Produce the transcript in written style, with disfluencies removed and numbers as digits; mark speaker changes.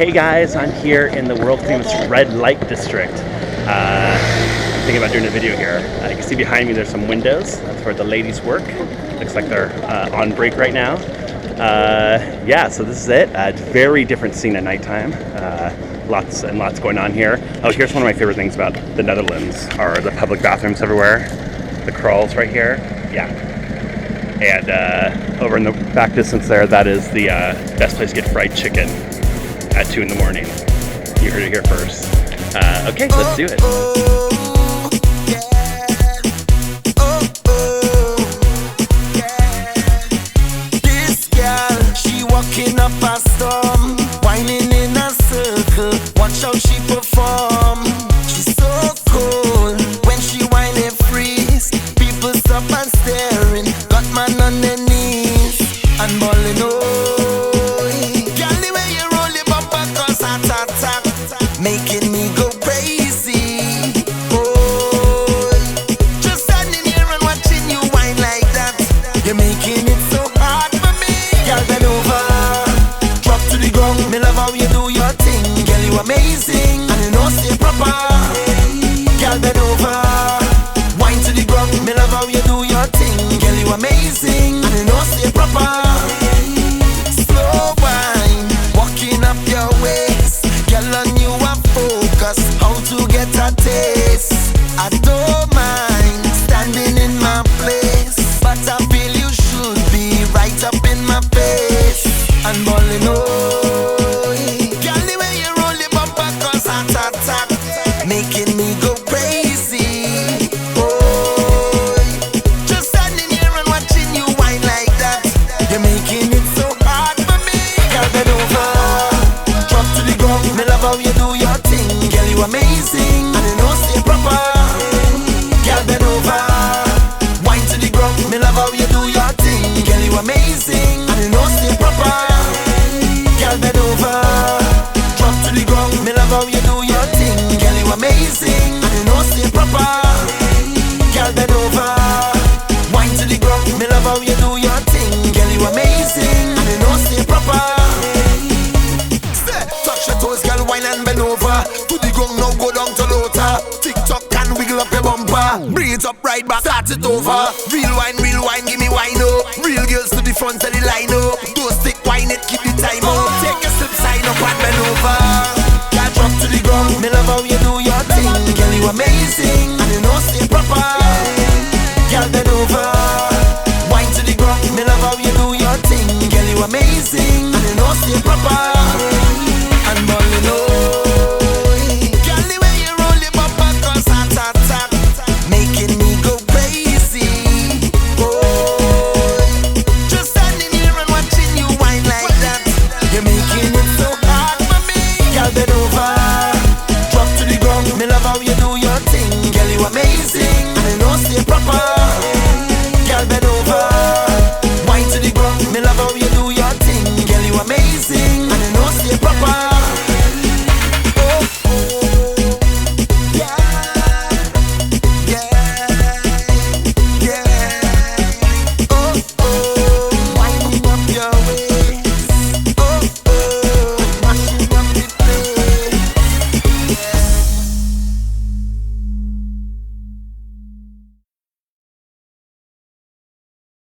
Speaker 1: Hey guys, I'm here in the world famous red light district. I'm thinking about doing a video here. You can see behind me there's some windows. That's where the ladies work. Looks like they're on break right now. Yeah, so this is it. It's a very different scene at nighttime. Lots and lots going on here. Oh, here's one of my favorite things about the Netherlands are the public bathrooms everywhere. The crawls right here. Yeah. And over in the back distance there, that is the best place to get fried chicken at 2 in the morning. You heard it here first. Okay, let's do it.
Speaker 2: This girl, she walking up a storm, whining in a circle. Watch how she perform. She's so cool when she whine and freeze. People stop and staring. Got man on their knees and balling. Making me go crazy. Oh, just standing here and watching you whine like that. You're making it so hard for me. Girl, bend over, drop to the ground. Me love how you do your thing. Girl, you amazing, and you know stay proper. Girl, bend over, whine to the ground. Me love how you do your thing. Girl, you amazing, and you know stay proper. Slow whine, walking up your waist. Girl, on you focus, how to get a taste. I don't mind standing in my place, but I feel you should be right up in my face and balling. Oh, girl, the way you roll your bumper cause heart attack, making me go crazy. Oh, just standing here and watching you whine like that. You're making it so hard for me. Girl, bend over, drop to the ground. Me love how you do your thing. Girl, you amazing, and you know stay proper. Girl, bend over, whine to the ground. Me love how you do your thing. Girl, you amazing, and you know stay proper. Girl, bend over, drop to the ground. Me love how you do your thing. Girl, you amazing, and you know stay proper. Girl, bend over, whine to the ground. Me love how you do your thing. Girl, you amazing, and you know stay proper. Touch your toes, girl, whine and bend over. To the ground, now go down to lower. Tick-tock and wiggle up your bumper. Bring it up right back, start it over. Real wine, give me wine up. Real girls to the front of the line up. Don't stick, wine it, keep the time up. Take a step, sign up and bend over. Girl, drop to the ground. Me love how you do your thing. Girl, you amazing, and you know stay proper. Girl, bend over, wine to the ground. Me love how you do your thing. Girl, you amazing, and you know stay proper.